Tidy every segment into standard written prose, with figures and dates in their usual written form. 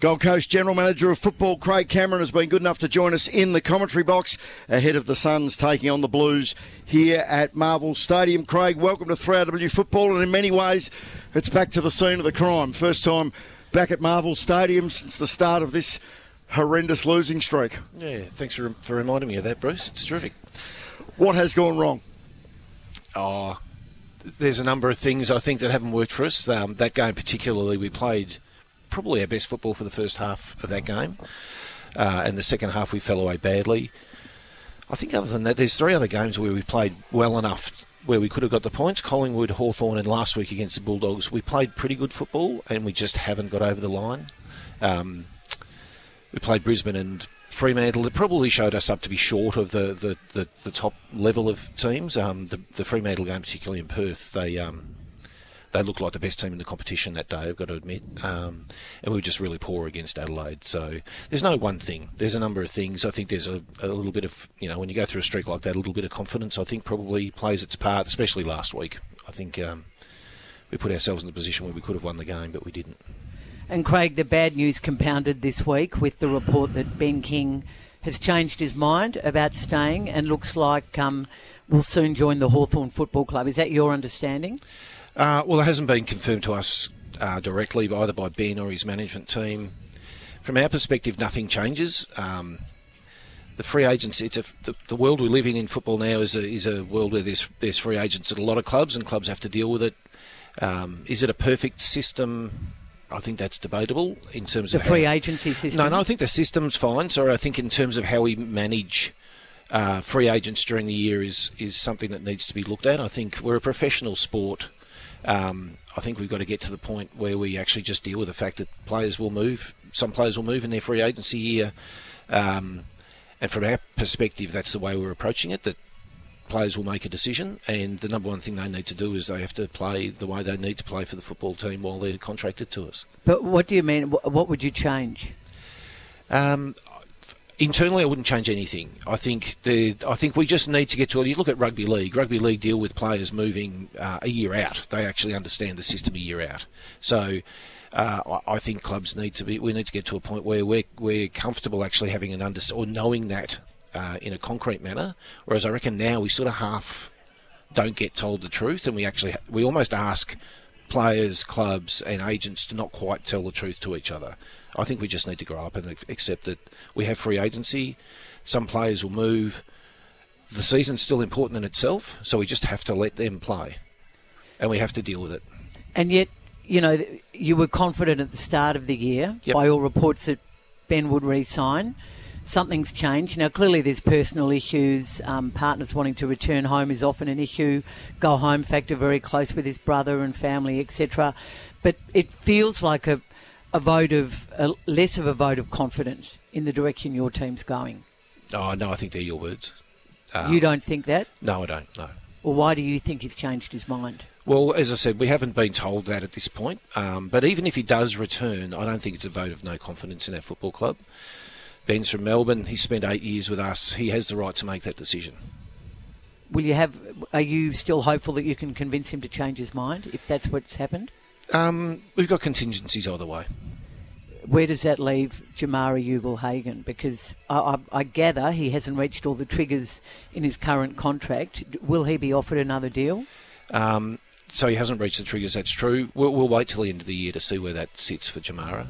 Gold Coast General Manager of Football, Craig Cameron, has been good enough to join us in the commentary box ahead of the Suns taking on the Blues here at Marvel Stadium. Craig, welcome to 3RW Football, and in many ways, it's back to the scene of the crime. First time back at Marvel Stadium since the start of this horrendous losing streak. Yeah, thanks for reminding me of that, Bruce. It's terrific. What has gone wrong? There's a number of things I think that haven't worked for us. That game particularly, we played probably our best football for the first half of that game. And the second half we fell away badly. I think other than that, there's three other games where we played well enough where we could have got the points. Collingwood, Hawthorn, and last week against the Bulldogs. We played pretty good football and we just haven't got over the line. We played Brisbane and Fremantle. It probably showed us up to be short of the top level of teams. The Fremantle game, particularly in Perth, they looked like the best team in the competition that day, I've got to admit. And we were just really poor against Adelaide. So there's no one thing. There's a number of things. I think there's a little bit of, when you go through a streak like that, a little bit of confidence, I think, probably plays its part, especially last week. I think we put ourselves in the position where we could have won the game, but we didn't. And Craig, the bad news compounded this week with the report that Ben King has changed his mind about staying and looks like will soon join the Hawthorn Football Club. Is that your understanding? Well, it hasn't been confirmed to us directly, either by Ben or his management team. From our perspective, nothing changes. The free agents, the world we live in football now is a world where there's free agents at a lot of clubs, and clubs have to deal with it. Is it a perfect system? I think that's debatable in terms of the free agency system. No, I think the system's fine. So I think in terms of how we manage free agents during the year is something that needs to be looked at. I think we're a professional sport. I think we've got to get to the point where we actually just deal with the fact that players will move. Some players will move in their free agency year. And from our perspective, that's the way we're approaching it, that players will make a decision, and the number one thing they need to do is they have to play the way they need to play for the football team while they're contracted to us. But what do you mean? What would you change? Internally, I wouldn't change anything. I think we just need to get to it. You look at rugby league. Rugby league deal with players moving a year out. They actually understand the system a year out. So I think clubs we need to get to a point where we're comfortable actually having or knowing that in a concrete manner. Whereas I reckon now we sort of half don't get told the truth, and we almost ask players, clubs and agents to not quite tell the truth to each other. I think we just need to grow up and accept that we have free agency. Some players will move. The season's still important in itself, so we just have to let them play, and we have to deal with it. And yet, you were confident at the start of the year, yep, by all reports that Ben would re-sign. Something's changed. Now, clearly there's personal issues. Partners wanting to return home is often an issue. Go home factor, very close with his brother and family, etc. But it feels like less of a vote of confidence in the direction your team's going. Oh, no, I think they're your words. You don't think that? No, I don't, no. Well, why do you think he's changed his mind? Well, as I said, we haven't been told that at this point. But even if he does return, I don't think it's a vote of no confidence in our football club. Ben's from Melbourne. He spent 8 years with us. He has the right to make that decision. Are you still hopeful that you can convince him to change his mind if that's what's happened? We've got contingencies either way. Where does that leave Jamarra Ugle-Hagan? Because I gather he hasn't reached all the triggers in his current contract. Will he be offered another deal? So he hasn't reached the triggers, that's true. We'll wait till the end of the year to see where that sits for Jamarra.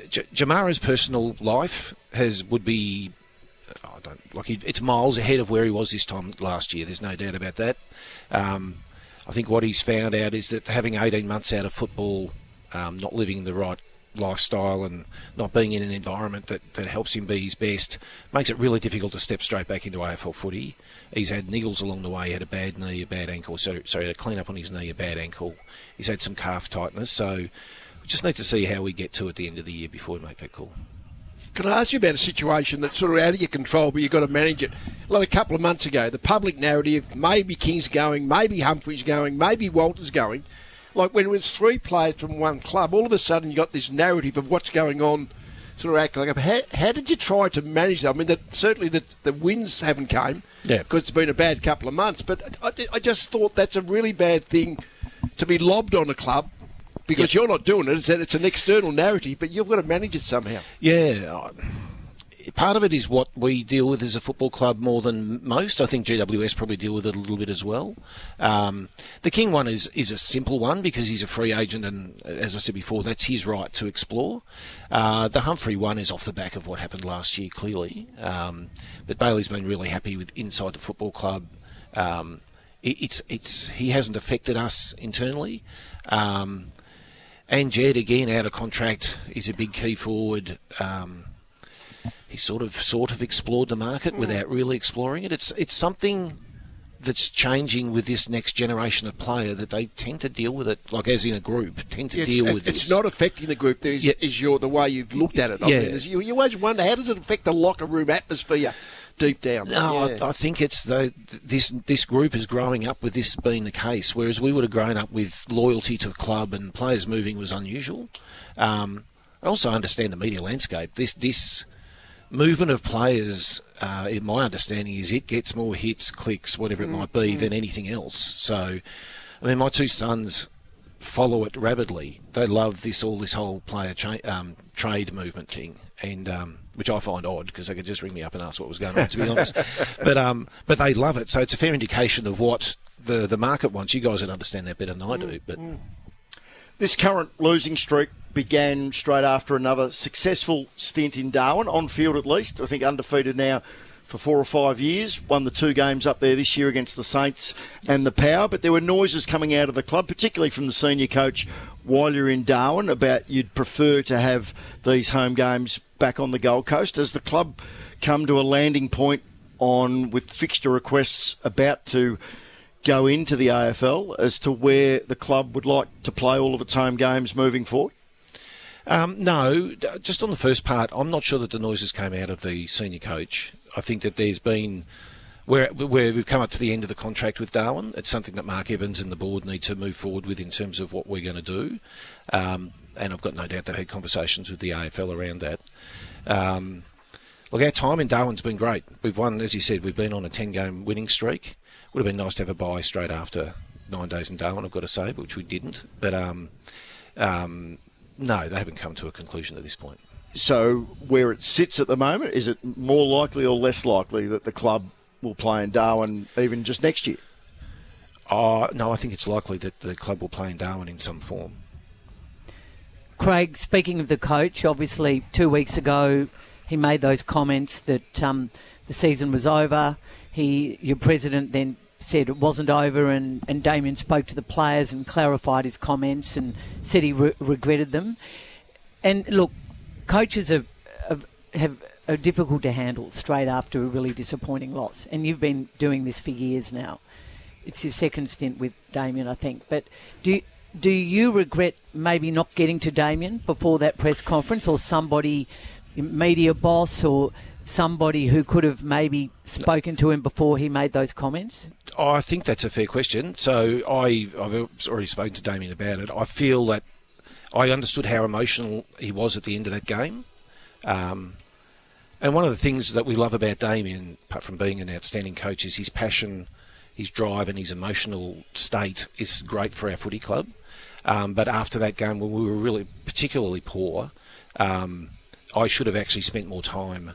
Jamarra's personal life would be, it's miles ahead of where he was this time last year. There's no doubt about that. I think what he's found out is that having 18 months out of football, not living the right lifestyle and not being in an environment that helps him be his best, makes it really difficult to step straight back into AFL footy. He's had niggles along the way. He had a bad knee, a bad ankle. Sorry, he had a clean up on his knee, a bad ankle. He's had some calf tightness. So we just need to see how we get to at the end of the year before we make that call. Can I ask you about a situation that's sort of out of your control, but you've got to manage it? Like a couple of months ago, the public narrative, maybe King's going, maybe Humphrey's going, maybe Walter's going. Like when it was three players from one club, all of a sudden you got this narrative of what's going on, sort of acting like. How did you try to manage that? I mean, certainly the wins haven't came, because it's been a bad couple of months. But I just thought that's a really bad thing to be lobbed on a club because you're not doing it. It's an external narrative, but you've got to manage it somehow. Yeah. Part of it is what we deal with as a football club more than most. I think GWS probably deal with it a little bit as well. The King one is a simple one because he's a free agent, and as I said before, that's his right to explore. The Humphrey one is off the back of what happened last year, clearly. But Bailey's been really happy with inside the football club. He hasn't affected us internally. And Jed, again, out of contract, is a big key forward. He sort of explored the market without really exploring it. It's something that's changing with this next generation of player, that they tend to deal with it, like as in a group, deal with this. It's not affecting the group. Is the way you've looked at it. I mean, you always wonder, how does it affect the locker room atmosphere deep down? No, I think it's this group is growing up with this being the case, whereas we would have grown up with loyalty to the club and players moving was unusual. I also understand the media landscape. This movement of players, in my understanding, is it gets more hits, clicks, whatever it might be, than anything else. So, I mean, my two sons follow it rabidly. They love all this whole player trade movement thing, and which I find odd because they could just ring me up and ask what was going on, to be honest. But they love it, so it's a fair indication of what the market wants. You guys would understand that better than I do. But this current losing streak began straight after another successful stint in Darwin, on field at least. I think undefeated now for 4 or 5 years. Won the 2 games up there this year against the Saints and the Power. But there were noises coming out of the club, particularly from the senior coach while you're in Darwin, about you'd prefer to have these home games back on the Gold Coast. Has the club come to a landing point with fixture requests about to go into the AFL as to where the club would like to play all of its home games moving forward? No, just on the first part, I'm not sure that the noises came out of the senior coach. I think that there's been, where we've come up to the end of the contract with Darwin, it's something that Mark Evans and the board need to move forward with in terms of what we're going to do. And I've got no doubt they've had conversations with the AFL around that. Look, our time in Darwin's been great. We've won, as you said, we've been on a 10-game winning streak. Would have been nice to have a bye straight after 9 days in Darwin, I've got to say, which we didn't. But no, they haven't come to a conclusion at this point. So where it sits at the moment, is it more likely or less likely that the club will play in Darwin even just next year? No, I think it's likely that the club will play in Darwin in some form. Craig, speaking of the coach, obviously 2 weeks ago he made those comments that the season was over. Your president then said it wasn't over, and Damien spoke to the players and clarified his comments and said he regretted them. And look, coaches are difficult to handle straight after a really disappointing loss. And you've been doing this for years now. It's your second stint with Damien, I think. But do you regret maybe not getting to Damien before that press conference, or somebody, media boss or somebody who could have maybe spoken to him before he made those comments? I think that's a fair question. So I've already spoken to Damien about it. I feel that I understood how emotional he was at the end of that game. And one of the things that we love about Damien, apart from being an outstanding coach, is his passion, his drive and his emotional state is great for our footy club. But after that game, when we were really particularly poor, I should have actually spent more time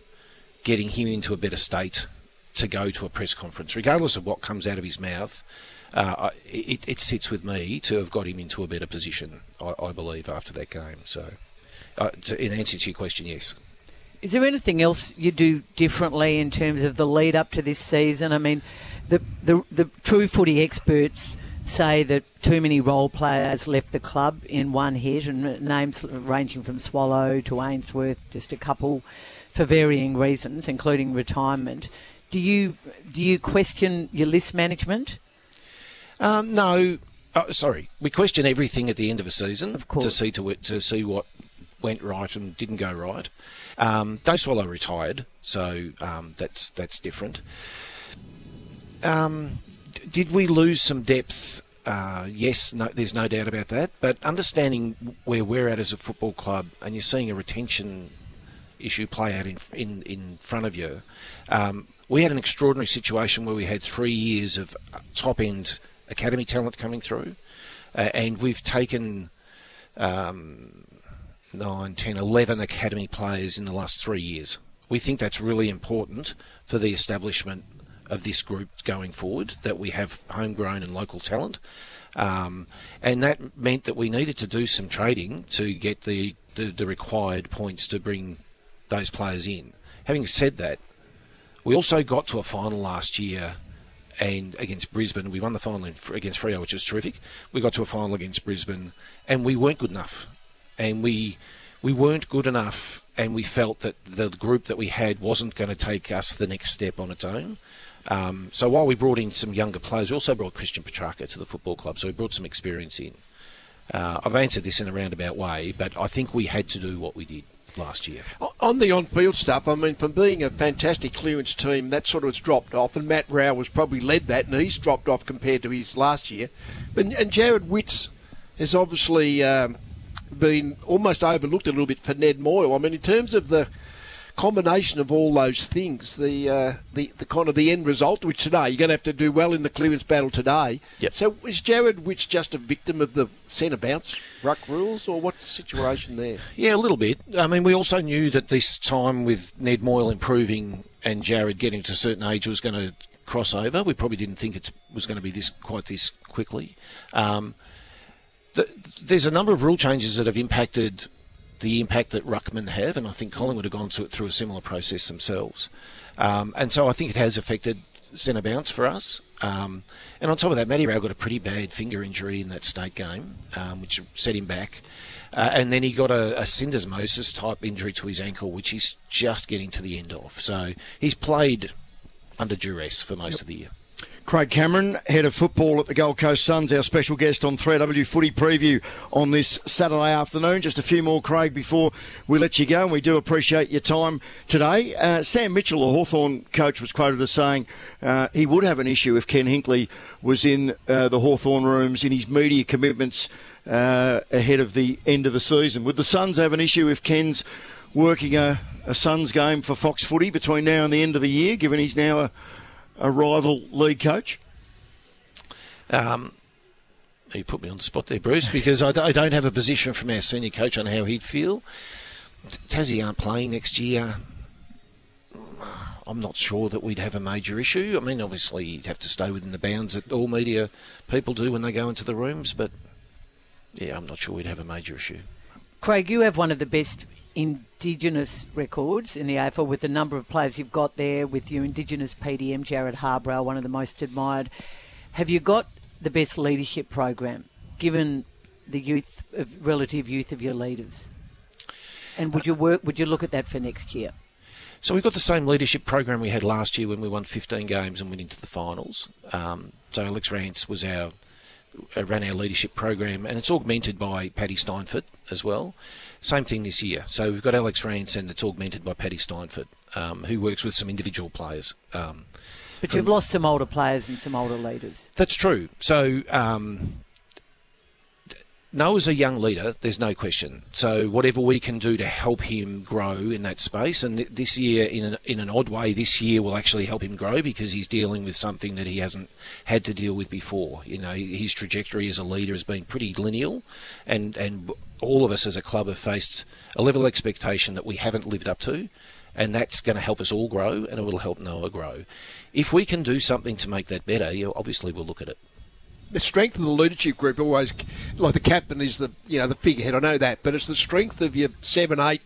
getting him into a better state to go to a press conference. Regardless of what comes out of his mouth, it sits with me to have got him into a better position, I believe, after that game. So, in answer to your question, yes. Is there anything else you do differently in terms of the lead up to this season? I mean, the true footy experts say that too many role players left the club in one hit, and names ranging from Swallow to Ainsworth, just a couple, for varying reasons, including retirement. Do you question your list management? No. Sorry. We question everything at the end of a season, of course, to see what went right and didn't go right. Dave Swallow retired, so that's different. Did we lose some depth? Yes, no, there's no doubt about that. But understanding where we're at as a football club, and you're seeing a retention issue play out in front of you. We had an extraordinary situation where we had 3 years of top-end academy talent coming through, and we've taken 9, 10, 11 academy players in the last 3 years. We think that's really important for the establishment of this group going forward, that we have homegrown and local talent. And that meant that we needed to do some trading to get the required points to bring those players in. Having said that, we also got to a final last year and against Brisbane. We won the final against Freo, which was terrific. We got to a final against Brisbane and we weren't good enough. And we weren't good enough, and we felt that the group that we had wasn't going to take us the next step on its own. So while we brought in some younger players, we also brought Christian Petrarca to the football club, so we brought some experience in. I've answered this in a roundabout way, but I think we had to do what we did last year. On the on-field stuff, I mean, from being a fantastic clearance team, that sort of has dropped off, and Matt Rao has probably led that, and he's dropped off compared to his last year. And Jared Witts has obviously been almost overlooked a little bit for Ned Moyle. I mean, in terms of the combination of all those things, the kind of the end result, which today you're going to have to do well in the clearance battle today. Yep. So is Jared Witts just a victim of the centre bounce ruck rules, or what's the situation there? Yeah, a little bit. I mean, we also knew that this time with Ned Moyle improving and Jared getting to a certain age was going to cross over. We probably didn't think it was going to be quite this quickly. There's a number of rule changes that have impacted the impact that ruckmen have, and I think Collingwood have gone through a similar process themselves. And so I think it has affected centre bounce for us. And on top of that, Matty Rao got a pretty bad finger injury in that state game, which set him back. And then he got a syndesmosis type injury to his ankle, which he's just getting to the end of. So he's played under duress for most of the year. Craig Cameron, head of football at the Gold Coast Suns, our special guest on 3AW Footy Preview on this Saturday afternoon. Just a few more, Craig, before we let you go, and we do appreciate your time today. Sam Mitchell, the Hawthorn coach, was quoted as saying he would have an issue if Ken Hinkley was in the Hawthorn rooms in his media commitments ahead of the end of the season. Would the Suns have an issue if Ken's working a Suns game for Fox Footy between now and the end of the year, given he's now a rival league coach? You put me on the spot there, Bruce, because I don't have a position from our senior coach on how he'd feel. Tassie aren't playing next year. I'm not sure that we'd have a major issue. I mean, obviously, you'd have to stay within the bounds that all media people do when they go into the rooms, but yeah, I'm not sure we'd have a major issue. Craig, you have one of the best indigenous records in the AFL with the number of players you've got there, with your indigenous PDM, Jared Harbrow, one of the most admired. Have you got the best leadership program, given the relative youth of your leaders? And would you look at that for next year? So we've got the same leadership program we had last year when we won 15 games and went into the finals. So Alex Rance ran our leadership program, and it's augmented by Paddy Steinfort as well. Same thing this year. So we've got Alex Rance, and it's augmented by Paddy Steinfort, who works with some individual players. But you've lost some older players and some older leaders. That's true. So Noah's a young leader, there's no question. So whatever we can do to help him grow in that space, and this year, in an odd way, this year will actually help him grow because he's dealing with something that he hasn't had to deal with before. You know, his trajectory as a leader has been pretty lineal, and all of us as a club have faced a level of expectation that we haven't lived up to, and that's going to help us all grow, and it will help Noah grow. If we can do something to make that better, obviously we'll look at it. The strength of the leadership group always, like the captain is the figurehead, I know that, but it's the strength of your 7-8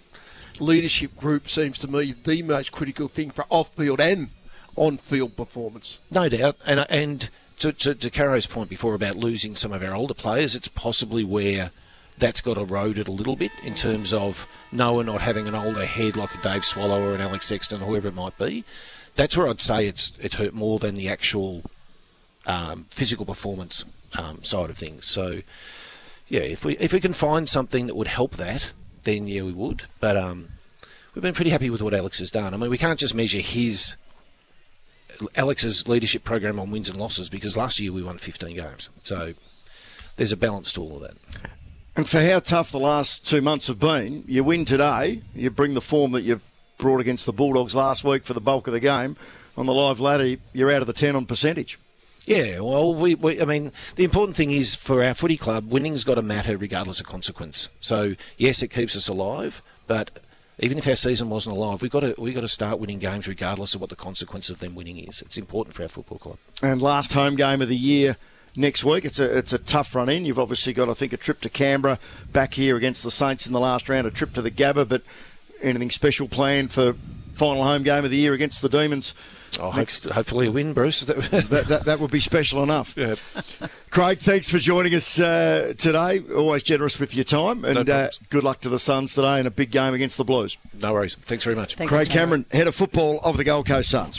leadership group seems to me the most critical thing for off-field and on-field performance. No doubt, and to Caro's point before about losing some of our older players, it's possibly where that's got eroded a little bit in terms of Noah not having an older head like a Dave Swallow or an Alex Sexton or whoever it might be. That's where I'd say it's hurt more than the actual physical performance side of things. So, yeah, if we can find something that would help that, then yeah, we would. But we've been pretty happy with what Alex has done. I mean, we can't just measure Alex's leadership program on wins and losses because last year we won 15 games. So there's a balance to all of that. And for how tough the last 2 months have been, you win today, you bring the form that you've brought against the Bulldogs last week for the bulk of the game. On the live ladder, you're out of the 10 on percentage. Yeah, well, I mean, the important thing is for our footy club, winning's got to matter regardless of consequence. So, yes, it keeps us alive, but even if our season wasn't alive, we've got to start winning games regardless of what the consequence of them winning is. It's important for our football club. And last home game of the year next week. It's a tough run in. You've obviously got, I think, a trip to Canberra, back here against the Saints in the last round, a trip to the Gabba, but anything special planned for final home game of the year against the Demons? Hopefully a win, Bruce. that would be special enough. Yeah. Craig, thanks for joining us today. Always generous with your time. And good luck to the Suns today in a big game against the Blues. No worries. Thanks very much. Craig Cameron, head of football of the Gold Coast Suns.